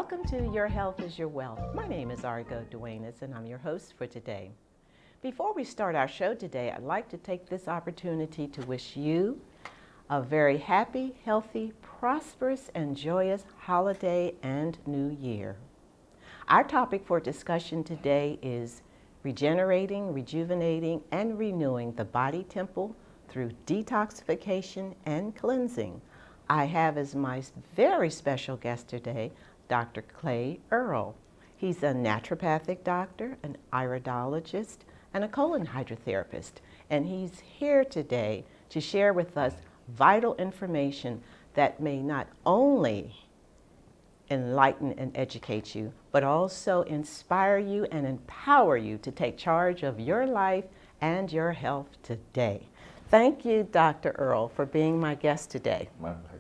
Welcome to Your Health is Your Wealth. My name is Argo Duenas, and I'm your host for today. Before we start our show today, I'd like to take this opportunity to wish you a very happy, healthy, prosperous, and joyous holiday and new year. Our topic for discussion today is regenerating, rejuvenating, and renewing the body temple through detoxification and cleansing. I have as my very special guest today, Dr. Earle. He's a naturopathic doctor, an iridologist, and a colon hydrotherapist. And he's here today to share with us vital information that may not only enlighten and educate you, but also inspire you and empower you to take charge of your life and your health today. Thank you, Dr. Earle, for being my guest today. My pleasure.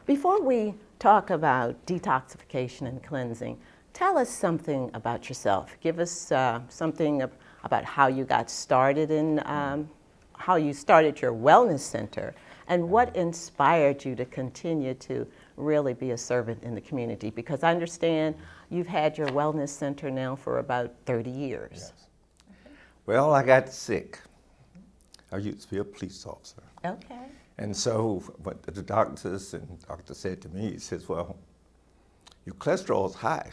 Before we talk about detoxification and cleansing, tell us something about yourself. Give us something about how you got started and how you started your wellness center and what inspired you to continue to really be a servant in the community, because I understand you've had your wellness center now for about 30 years. Yes. Well, I got sick. I used to be a police officer. Okay. And so what the doctor said to me, he says, well, your cholesterol is high.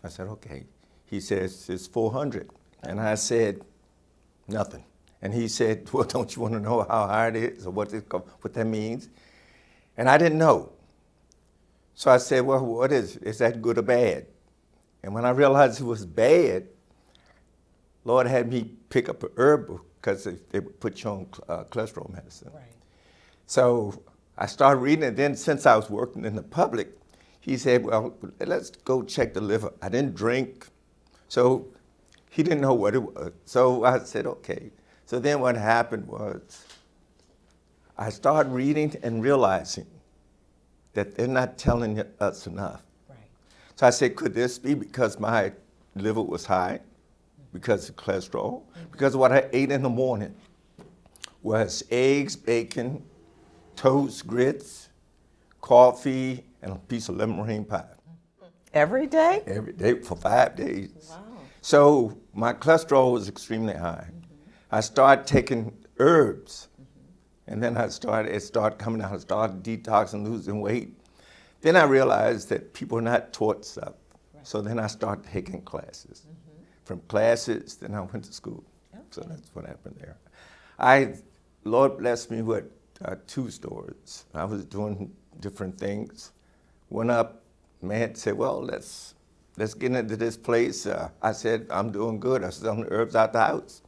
I said, okay. He says, it's 400. And I said, nothing. And he said, well, don't you want to know how high it is or what that means? And I didn't know. So I said, well, what is it? Is that good or bad? And when I realized it was bad, Lord had me pick up an herb because they would put you on cholesterol medicine. Right. So I started reading it. Then since I was working in the public, he said, well, let's go check the liver. I didn't drink, so he didn't know what it was. So I said, okay. So then what happened was I started reading and realizing that they're not telling us enough. Right. So I said, could this be because my liver was high, because of cholesterol, because what I ate in the morning was eggs, bacon, toast, grits, coffee, and a piece of lemon meringue pie. Every day? Every day for 5 days. Wow. So my cholesterol was extremely high. I started taking herbs, and then it started coming out. I started detoxing, losing weight. Then I realized that people are not taught stuff. Right. So then I started taking classes. From classes, then I went to school. Okay. So that's what happened there. Lord blessed me with 2 stores. I was doing different things. Went up, man said, well, let's get into this place. I said, I'm doing good. I was selling herbs out the house.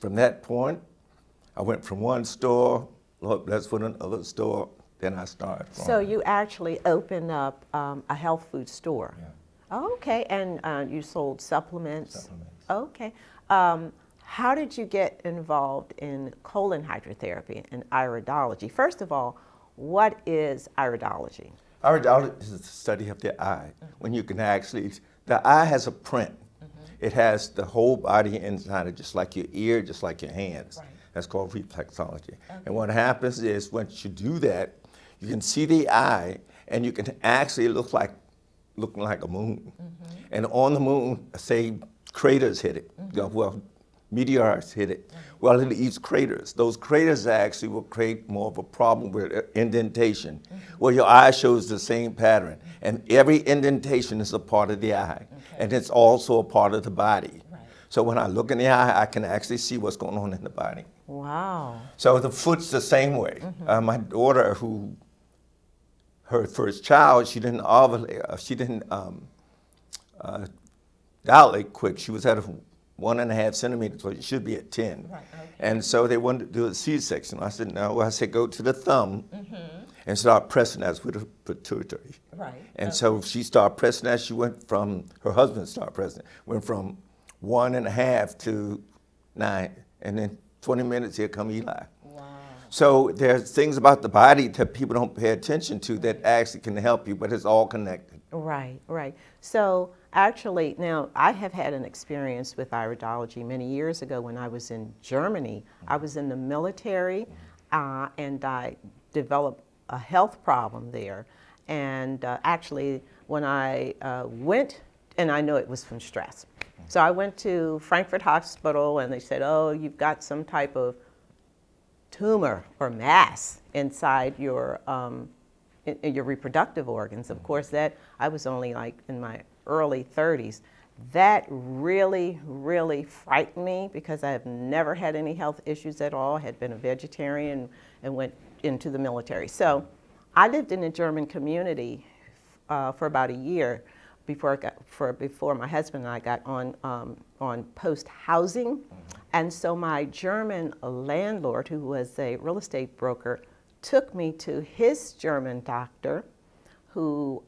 From that point, I went from one store, Lord blessed with another store, then I started. So you actually opened up a health food store? Yeah. Oh, okay, and you sold supplements? Supplements. Okay. How did you get involved in colon hydrotherapy and iridology? First of all, what is iridology? Iridology is the study of the eye. When you can actually, the eye has a print. It has the whole body inside it, just like your ear, just like your hands. Right. That's called reflexology. Okay. And what happens is once you do that, you can see the eye, and you can actually looking like a moon. And on the moon, say craters hit it. Well, meteors hit it. Well, it leaves craters. Those craters actually will create more of a problem with indentation. Well, your eye shows the same pattern. And every indentation is a part of the eye. Okay. And it's also a part of the body. Right. So when I look in the eye, I can actually see what's going on in the body. Wow. So the foot's the same way. My daughter, her first child, she didn't dilate quick. She was at 1.5 centimeters, so it should be at 10. Right, okay. And so they wanted to do a C-section. I said, no. I said, go to the thumb and start pressing that with a pituitary. Right. And so she started pressing that. She went from, her husband started pressing it, went from 1.5 to 9. And then 20 minutes, here come Eli. Wow. So there's things about the body that people don't pay attention to that actually can help you, but it's all connected. Right, right. So actually, now I have had an experience with iridology many years ago when I was in Germany. I was in the military and I developed a health problem there. And actually, when I went, and I know it was from stress. So I went to Frankfurt Hospital, and they said, oh, you've got some type of tumor or mass inside your in your reproductive organs. Of course, that I was only like in my early 30s. That really, really frightened me because I have never had any health issues at all. I had been a vegetarian and went into the military. So I lived in a German community for about a year before my husband and I got on post housing. And so my German landlord, who was a real estate broker, took me to his German doctor, who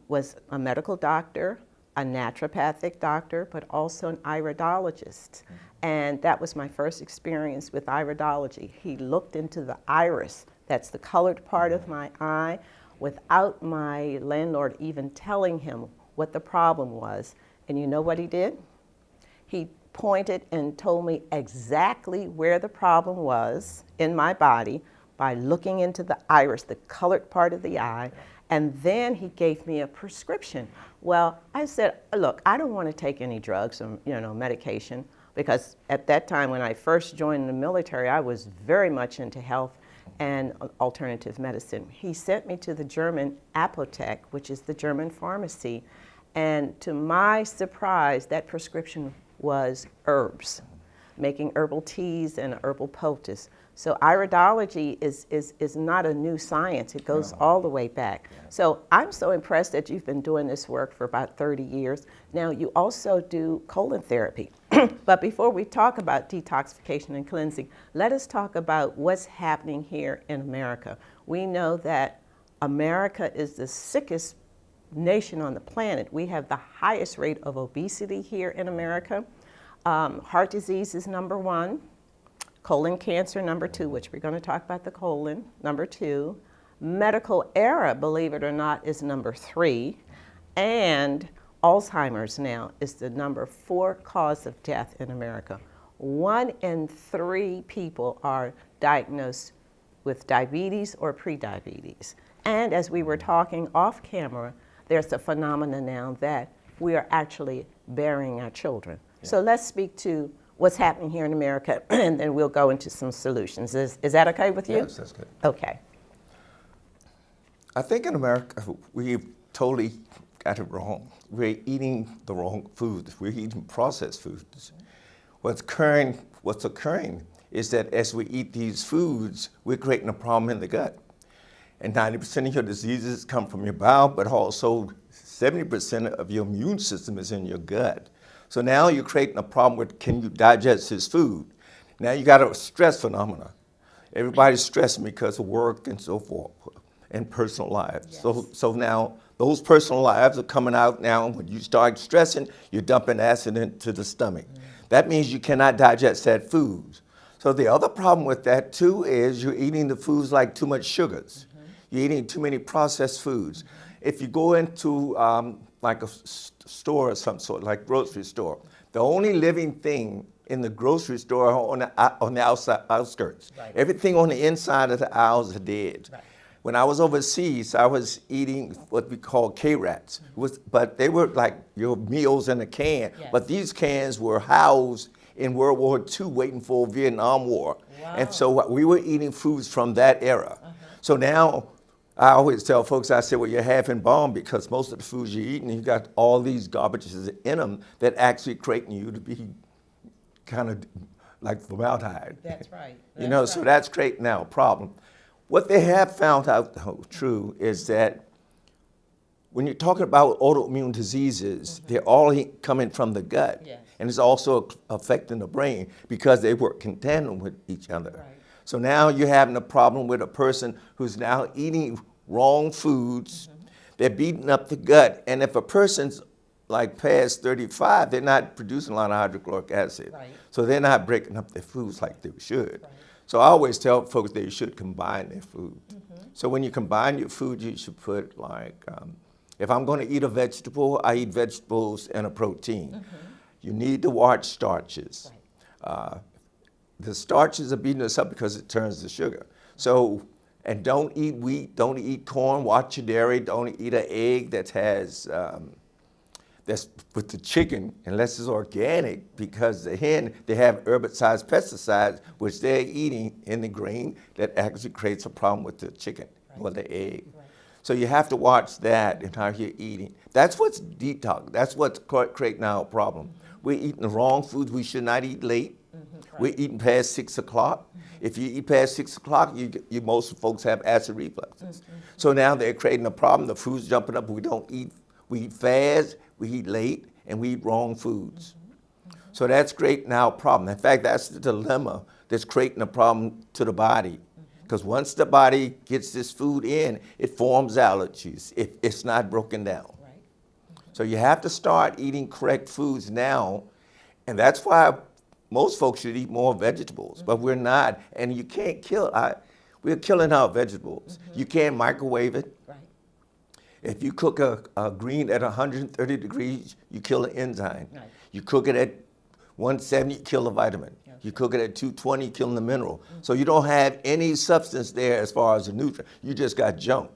was a medical doctor, a naturopathic doctor, but also an iridologist. And that was my first experience with iridology. He looked into the iris, that's the colored part of my eye, without my landlord even telling him what the problem was. And you know what he did? He pointed and told me exactly where the problem was in my body by looking into the iris, the colored part of the eye, and then he gave me a prescription. Well, I said, look, I don't want to take any drugs or medication, because at that time when I first joined the military, I was very much into health and alternative medicine. He sent me to the German Apotheke, which is the German pharmacy, and to my surprise, that prescription was herbs, making herbal teas and herbal poultice. So iridology is not a new science. It goes all the way back. So I'm so impressed that you've been doing this work for about 30 years. Now you also do colon therapy. But before we talk about detoxification and cleansing, let us talk about what's happening here in America. We know that America is the sickest nation on the planet. We have the highest rate of obesity here in America. Heart disease is #1. Colon cancer, #2, which we're going to talk about the colon, #2. Medical error, believe it or not, is #3. And Alzheimer's now is the #4 cause of death in America. 1 in 3 people are diagnosed with diabetes or prediabetes. And as we were talking off camera, there's a phenomenon now that we are actually burying our children. Yeah. So let's speak to what's happening here in America, and then we'll go into some solutions. Is that okay with you? Yes, that's good. Okay. I think in America, we've totally got it wrong. We're eating the wrong foods. We're eating processed foods. What's occurring is that as we eat these foods, we're creating a problem in the gut. And 90% of your diseases come from your bowel, but also 70% of your immune system is in your gut. So now you're creating a problem with, can you digest this food? Now you got a stress phenomena. Everybody's stressing because of work and so forth, and personal lives. Yes. So now those personal lives are coming out now. When you start stressing, you're dumping acid into the stomach. That means you cannot digest that food. So the other problem with that too is you're eating the foods like too much sugars. You're eating too many processed foods. If you go into like a store of some sort, like grocery store, the only living thing in the grocery store are on the outside outskirts. Right. Everything on the inside of the aisles are dead. Right. When I was overseas, I was eating what we call K-rats, but they were like your meals in a can. Yes. But these cans were housed in World War II, waiting for Vietnam War. Wow. And so we were eating foods from that era. So now, I always tell folks, I say, well, you're half embalmed because most of the foods you're eating, you got all these garbages in them that actually creating you to be kind of like formaldehyde. That's right. So that's creating now a problem. What they have found out, though, true, is that when you're talking about autoimmune diseases, they're all coming from the gut. Yes. And it's also affecting the brain because they work in tandem with each other. Right. So now you're having a problem with a person who's now eating wrong foods. They're beating up the gut. And if a person's like past 35, they're not producing a lot of hydrochloric acid. Right. So they're not breaking up their foods like they should. Right. So I always tell folks they should combine their food. So when you combine your food, you should put like, if I'm going to eat a vegetable, I eat vegetables and a protein. You need to watch starches. Right. The starches are beating us up because it turns to sugar. So And don't eat wheat, don't eat corn, watch your dairy, don't eat an egg that has, that's with the chicken, unless it's organic, because the hen, they have herbicides, pesticides, which they're eating in the grain that actually creates a problem with the chicken or the egg. So you have to watch that and how you're eating. That's what's detox, that's what's creating our problem. We're eating the wrong foods, we should not eat late. We're eating past 6 o'clock. If you eat past 6 o'clock, most folks have acid refluxes. So now they're creating a problem. The food's jumping up. We don't eat. We eat fast, we eat late, and we eat wrong foods. So that's creating our problem. In fact, that's the dilemma that's creating a problem to the body. Because once the body gets this food in, it forms allergies if it's not broken down. So you have to start eating correct foods now. And that's why most folks should eat more vegetables, but we're not. And you can't kill, we're killing our vegetables. You can't microwave it. If you cook a green at 130 degrees, you kill an enzyme. You cook it at 170, you kill a vitamin. You cook it at 220, you kill the mineral. So you don't have any substance there as far as the nutrient. You just got junk.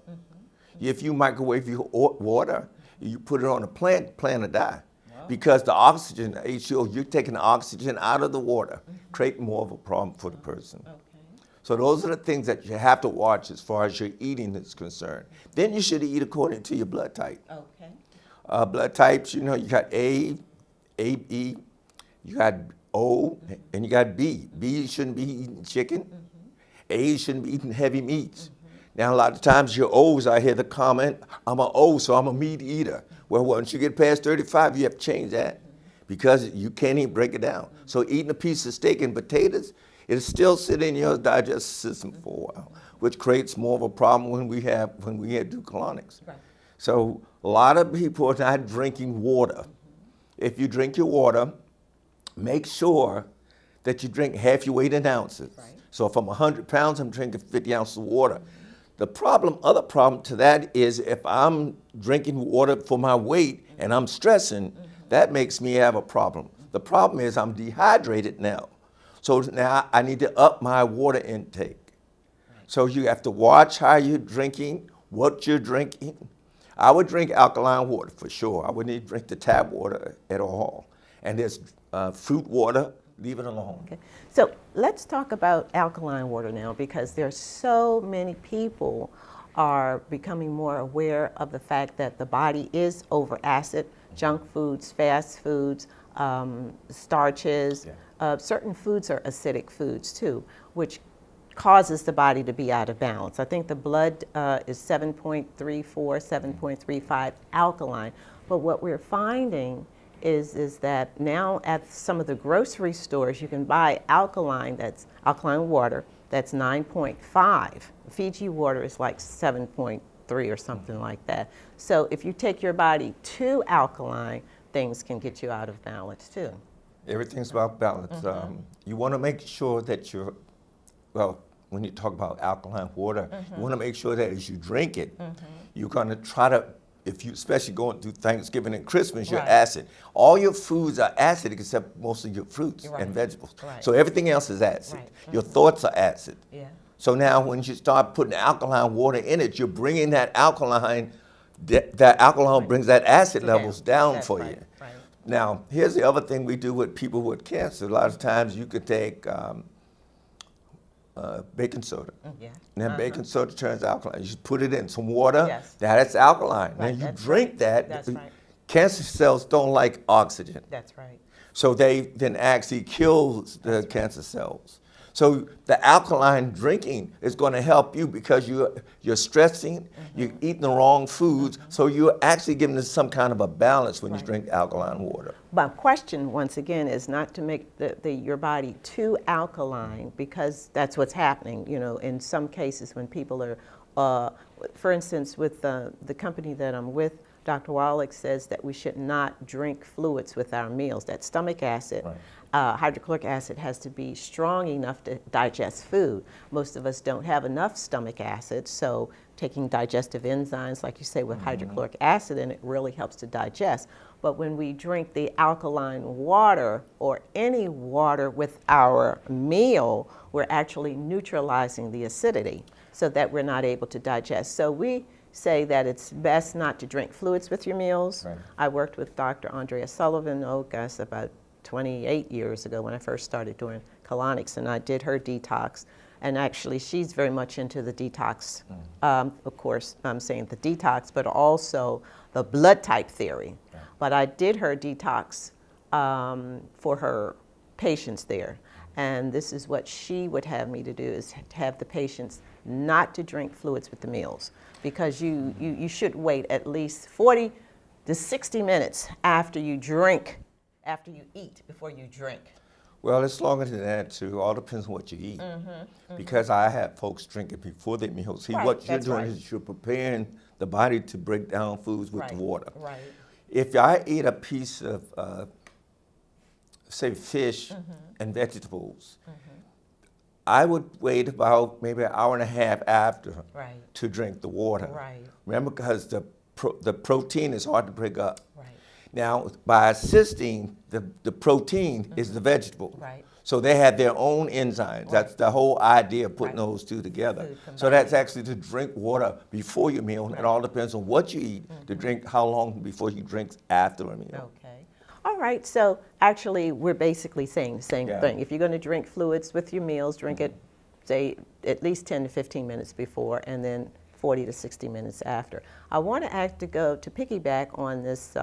If you microwave your water, you put it on a plant will die. Because the oxygen, H2O, you're taking the oxygen out of the water, creating more of a problem for the person. So those are the things that you have to watch as far as your eating is concerned. Then you should eat according to your blood type. Blood types, you know, you got A, AB, you got O, and you got B. B shouldn't be eating chicken. A shouldn't be eating heavy meats. Now, a lot of times your O's, I hear the comment, I'm an O, so I'm a meat eater. Well, once you get past 35, you have to change that because you can't even break it down. So eating a piece of steak and potatoes, it'll still sit in your digestive system for a while, which creates more of a problem when we do colonics. So a lot of people are not drinking water. If you drink your water, make sure that you drink half your weight in ounces. So if I'm 100 pounds, I'm drinking 50 ounces of water. The other problem to that is if I'm drinking water for my weight and I'm stressing, that makes me have a problem. The problem is I'm dehydrated now. So now I need to up my water intake. So you have to watch how you're drinking, what you're drinking. I would drink alkaline water for sure. I wouldn't even drink the tap water at all. And there's fruit water, leave it alone. So let's talk about alkaline water now, because there's so many people are becoming more aware of the fact that the body is over acid, junk foods, fast foods, starches. Certain foods are acidic foods too, which causes the body to be out of balance. I think the blood is 7.34, 7.35 alkaline, but what we're finding is that now at some of the grocery stores you can buy alkaline water that's 9.5. Fiji water is like 7.3 or something like that. So if you take your body too alkaline, things can get you out of balance too. Everything's about balance. You want to make sure that when you talk about alkaline water, you want to make sure that as you drink it, you're going to try to, if you especially going through Thanksgiving and Christmas, you're acid. All your foods are acid except most of your fruits and vegetables. So everything else is acid. Your thoughts are acid. So now when you start putting alkaline water in it, you're bringing that alkaline, that alcohol brings that acid levels down for you. Now, here's the other thing we do with people with cancer. A lot of times you could take baking soda. And then baking soda turns alkaline. You just put it in some water, that's alkaline. Now you drink that. Cancer cells don't like oxygen. So they then actually kills the cancer cells. So the alkaline drinking is going to help you because you're stressing, you're eating the wrong foods, so you're actually giving us some kind of a balance when you drink alkaline water. My question, once again, is not to make your body too alkaline, because that's what's happening. You know, in some cases when people are, for instance, with the company that I'm with, Dr. Wallach says that we should not drink fluids with our meals. That stomach acid, hydrochloric acid, has to be strong enough to digest food. Most of us don't have enough stomach acid, so taking digestive enzymes, like you say, with hydrochloric acid, and it really helps to digest. But when we drink the alkaline water or any water with our meal, we're actually neutralizing the acidity. so that we're not able to digest. So we say that it's best not to drink fluids with your meals. Right. I worked with Dr. Andrea Sullivan, oh gosh, about 28 years ago when I first started doing colonics, and I did her detox. And actually, she's very much into the detox. Of course, I'm saying the detox, but also the blood type theory. Yeah. But I did her detox for her patients there. And this is what she would have me to do, is to have the patients not to drink fluids with the meals, because you should wait at least 40 to 60 minutes after you eat, before you drink. Well, it's longer than that too. All depends on what you eat. Because I have folks drinking before their meals. See, what you're doing is you're preparing the body to break down foods with the water. Right. If I eat a piece of, say, fish and vegetables, I would wait about maybe an hour and a half after to drink the water. Right. Remember, because the protein is hard to break up. Right. Now, by assisting, the protein is the vegetable. Right. So they have their own enzymes. Right. That's the whole idea of putting those two together. So that's actually to drink water before your meal. Right. It all depends on what you eat, to drink how long before you drink after a meal. Okay. All right, so actually we're basically saying the same thing. If you're going to drink fluids with your meals, drink it, say, at least 10 to 15 minutes before, and then 40 to 60 minutes after. I want to go to piggyback on this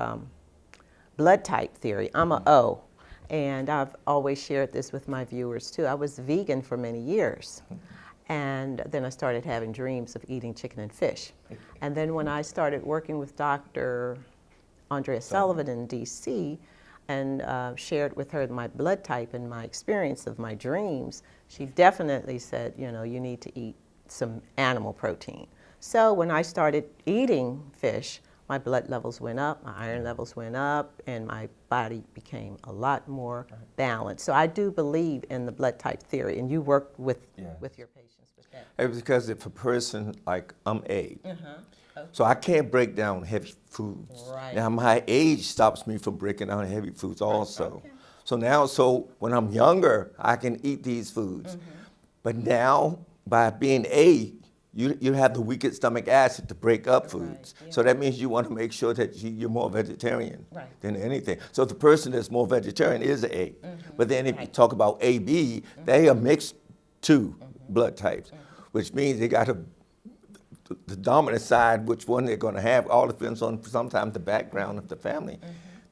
blood type theory. I'm a O, and I've always shared this with my viewers too. I was vegan for many years, and then I started having dreams of eating chicken and fish. And then when I started working with Dr. Andrea Sullivan in DC, and shared with her my blood type and my experience of my dreams, she definitely said, you know, you need to eat some animal protein. So when I started eating fish, my blood levels went up, my iron levels went up, and my body became a lot more balanced. So I do believe in the blood type theory, and you work with your patients with that. It's because if a person, like I'm A, so I can't break down heavy foods. Right. Now my age stops me from breaking down heavy foods also. Okay. So when I'm younger, I can eat these foods. But now, by being A, you have the weakest stomach acid to break up foods. Right. Yeah. So that means you want to make sure that you're more vegetarian than anything. So the person that's more vegetarian is an A. But then if you talk about AB, they are mixed two blood types, which means they got the dominant side, which one they're going to have, all depends on sometimes the background of the family.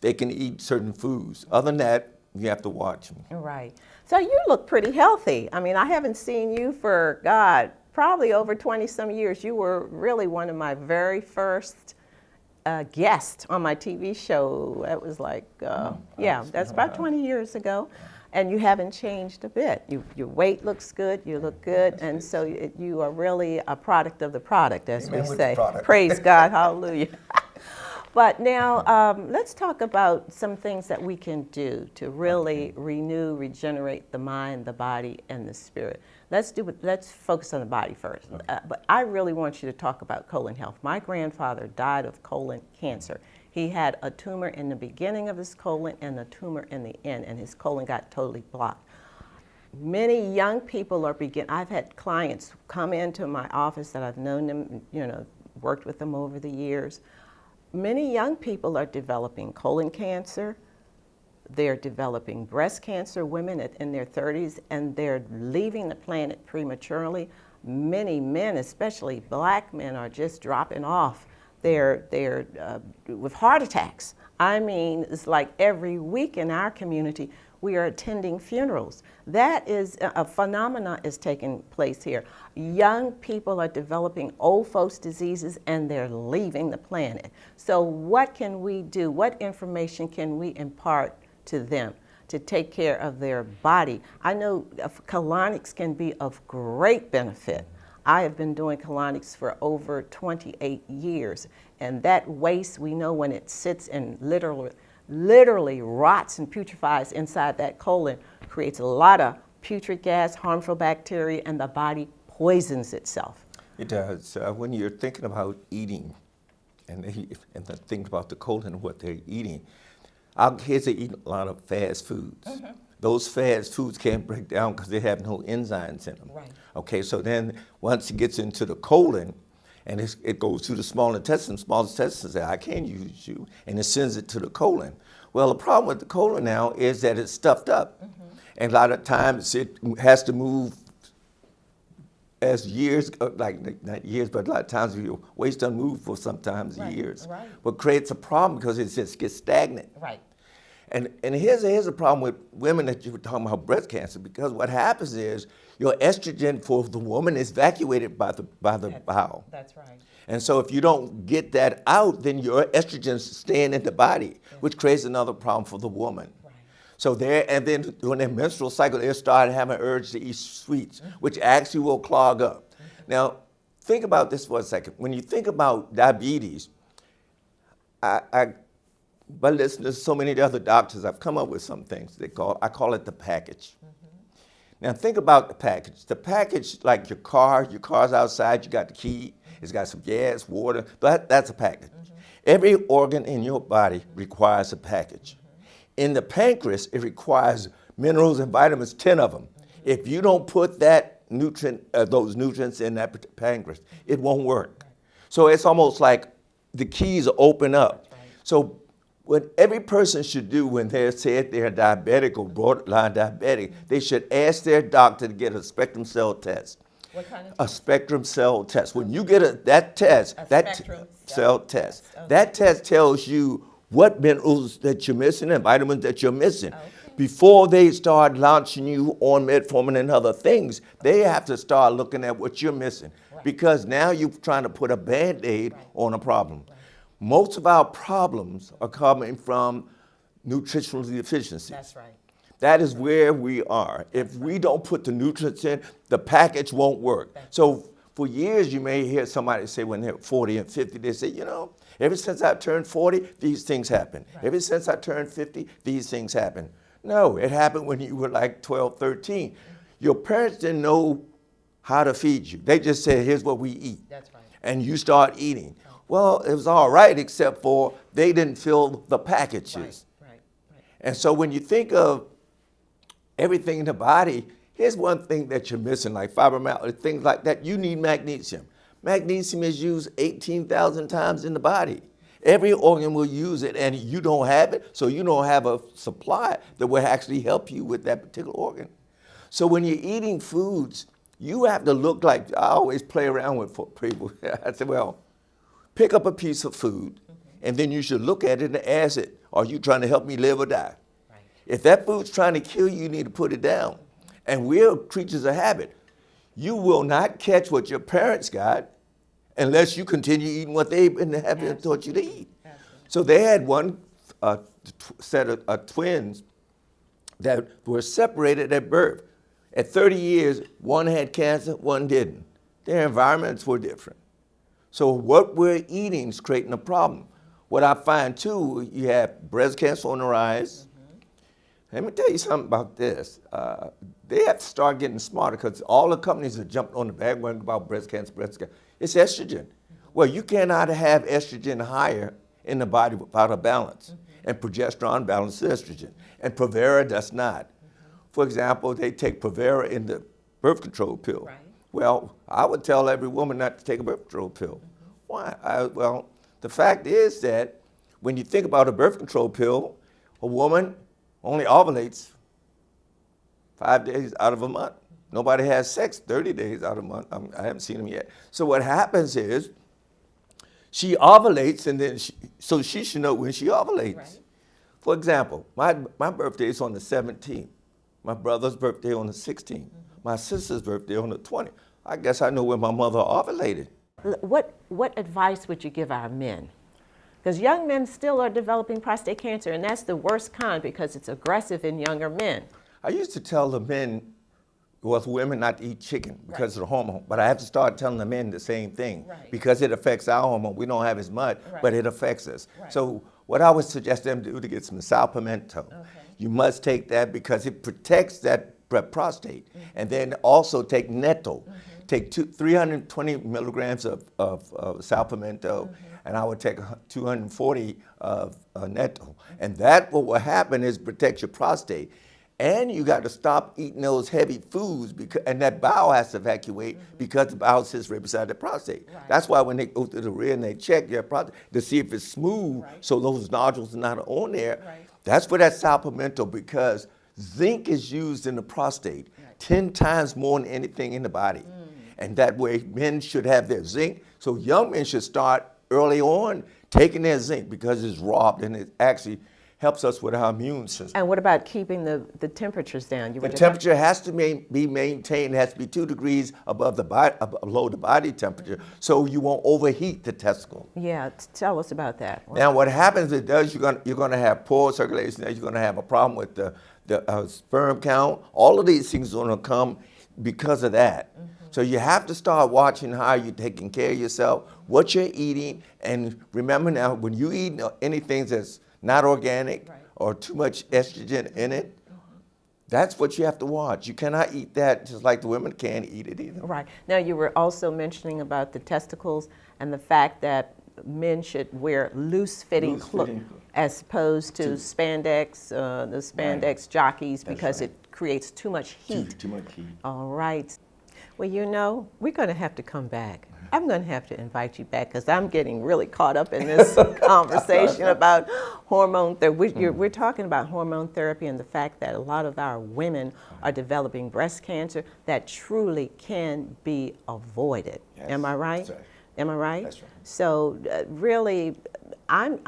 They can eat certain foods. Other than that, you have to watch them. Right. So you look pretty healthy. I mean, I haven't seen you for, God, probably over 20-some years. You were really one of my very first guests on my TV show. That was like, that's about 20 years ago. And you haven't changed a bit. Your weight looks good, you look good, and so you are really a product of the product, as we say. Praise God, hallelujah. But now, let's talk about some things that we can do to really renew, regenerate the mind, the body, and the spirit. Let's focus on the body first. But I really want you to talk about colon health. My grandfather died of colon cancer. He had a tumor in the beginning of his colon and a tumor in the end, and his colon got totally blocked. Many young people I've had clients come into my office that I've known them, worked with them over the years. Many young people are developing colon cancer. They're developing breast cancer, women in their 30s, and they're leaving the planet prematurely. Many men, especially black men, are just dropping off. They're with heart attacks. I mean, it's like every week in our community, we are attending funerals. That is a phenomenon is taking place here. Young people are developing old folks' diseases, and they're leaving the planet. So what can we do? What information can we impart to them to take care of their body? I know colonics can be of great benefit. I have been doing colonics for over 28 years, and that waste, we know when it sits and literally rots and putrefies inside that colon, creates a lot of putrid gas, harmful bacteria, and the body poisons itself. It does. When you're thinking about eating, and thinking about the colon and what they're eating, our kids are eating a lot of fast foods. those fast foods can't break down because they have no enzymes in them. Right. Okay, so then once it gets into the colon, and it goes through the small intestine says, I can't use you, and it sends it to the colon. Well, the problem with the colon now is that it's stuffed up. And a lot of times it has to move as years, like not years, but a lot of times your waist doesn't move for sometimes years. Right. What creates a problem because it just gets stagnant. Right. And here's a problem with women that you were talking about breast cancer, because what happens is your estrogen for the woman is evacuated by the bowel. That's right. And so if you don't get that out, then your estrogen's staying in the body, which creates another problem for the woman. Right. So and then during their menstrual cycle, they start having an urge to eat sweets, which actually will clog up. Now, think about this for a second. When you think about diabetes, by listening to so many other doctors, I've come up with some things I call it the package. Now think about the package. The package, like your car's outside, you got the key, it's got some gas, water, that's a package. Every organ in your body requires a package. In the pancreas, it requires minerals and vitamins, 10 of them. If you don't put those nutrients in that pancreas, it won't work. So it's almost like the keys open up. So what every person should do when they're said they're diabetic or borderline diabetic, they should ask their doctor to get a spectrum cell test. What kind of A spectrum cell test. When you get that test, cell test, that test tells you what minerals that you're missing and vitamins that you're missing. Okay. Before they start launching you on metformin and other things, they have to start looking at what you're missing. Right. Because now you're trying to put a Band-Aid on a problem. Right. Most of our problems are coming from nutritional deficiencies. That's right. That is where we are. If we don't put the nutrients in, the package won't work. So for years, you may hear somebody say when they're 40 and 50, they say, ever since I turned 40, these things happen. Right. Ever since I turned 50, these things happen. No, it happened when you were like 12, 13. Your parents didn't know how to feed you. They just said, here's what we eat. That's right. And you start eating. Well, it was all right, except for they didn't fill the packages. Right. And so when you think of everything in the body, here's one thing that you're missing, like fibromyalgia, things like that. You need magnesium. Magnesium is used 18,000 times in the body. Every organ will use it, and you don't have it, so you don't have a supply that will actually help you with that particular organ. So when you're eating foods, you have to look like, I always play around with people. I said, well, pick up a piece of food, and then you should look at it and ask it, are you trying to help me live or die? Right. If that food's trying to kill you, you need to put it down. And we're creatures of habit. You will not catch what your parents got unless you continue eating what they've been having taught you to eat. Absolutely. So they had one set of twins that were separated at birth. At 30 years, one had cancer, one didn't. Their environments were different. So what we're eating is creating a problem. What I find too, you have breast cancer on the rise. Let me tell you something about this. They have to start getting smarter because all the companies have jumped on the bandwagon about breast cancer. It's estrogen. Well, you cannot have estrogen higher in the body without a balance. And progesterone balances estrogen. And Provera does not. For example, they take Provera in the birth control pill. Right. Well, I would tell every woman not to take a birth control pill. Why? Well, the fact is that when you think about a birth control pill, a woman only ovulates 5 days out of a month. Nobody has sex 30 days out of a month. I haven't seen them yet. So what happens is she ovulates, and then so she should know when she ovulates. Right. For example, my birthday is on the 17th. My brother's birthday on the 16th. My sister's birthday on the 20th. I guess I know when my mother ovulated. What advice would you give our men? Because young men still are developing prostate cancer, and that's the worst kind because it's aggressive in younger men. I used to tell the men, well, for women not to eat chicken because of the hormone, but I have to start telling the men the same thing because it affects our hormone. We don't have as much, but it affects us. So what I would suggest them do to get some sal pimento. You must take that because it protects that prostate. And then also take netto. Take 320 milligrams of sal pimento, and I would take 240 of netto. And that what will happen is protect your prostate. And you got to stop eating those heavy foods, because, and that bowel has to evacuate because the bowel sits right beside the prostate. Right. That's why when they go to the rear and they check your prostate to see if it's smooth, so those nodules are not on there. Right. That's for that sal pimento, because zinc is used in the prostate 10 times more than anything in the body. And that way men should have their zinc. So young men should start early on taking their zinc, because it's robbed and it actually helps us with our immune system. And what about keeping the temperatures down? The temperature has to be maintained. It has to be 2 degrees above the body, below the body temperature, so you won't overheat the testicle. Yeah, tell us about that. Now, what happens, you're going to have poor circulation. You're going to have a problem with the sperm count. All of these things are going to come because of that. So you have to start watching how you're taking care of yourself, what you're eating, and remember now, when you eat anything that's not organic or too much estrogen in it, that's what you have to watch. You cannot eat that just like the women can't eat it either. Right. Now, you were also mentioning about the testicles and the fact that men should wear loose-fitting clothes as opposed to spandex, the spandex jockeys, because it creates too much heat. Too much heat. All right. Well, you know, we're going to have to come back. I'm going to have to invite you back, because I'm getting really caught up in this conversation about hormone therapy. We're talking about hormone therapy and the fact that a lot of our women are developing breast cancer that truly can be avoided. Yes, Am I right? that's right. Am I right? That's right. So really, I'm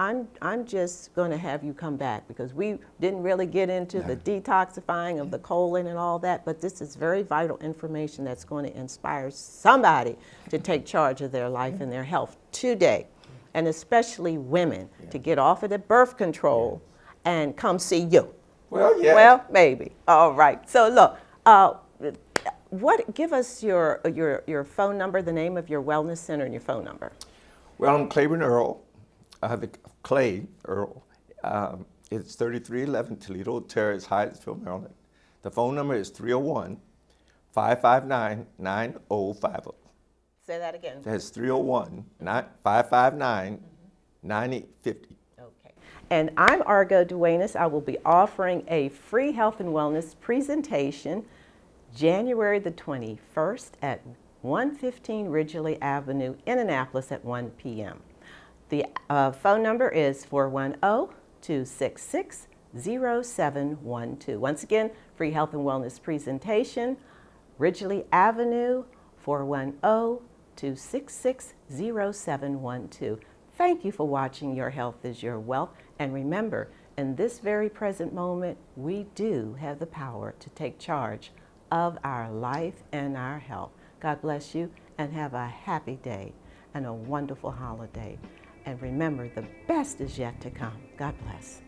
just going to have you come back, because we didn't really get into the detoxifying of the colon and all that, but this is very vital information that's going to inspire somebody to take charge of their life and their health today, and especially women to get off of the birth control and come see you. Well, yeah. Well, maybe. All right. So look, give us your phone number, the name of your wellness center, and your phone number. Well, I'm Claiborne Earle. Clay Earle. It's 3311 Toledo, Terrace, Hyattsville, Maryland. The phone number is 301-559-9050. Say that again. That's 301-559-9850. Okay. And I'm Argo Duenas. I will be offering a free health and wellness presentation January the 21st at 115 Ridgely Avenue in Annapolis at 1 p.m. The phone number is 410-266-0712. Once again, free health and wellness presentation, Ridgely Avenue, 410-266-0712. Thank you for watching Your Health is Your Wealth. And remember, in this very present moment, we do have the power to take charge of our life and our health. God bless you, and have a happy day and a wonderful holiday. And remember, the best is yet to come. God bless.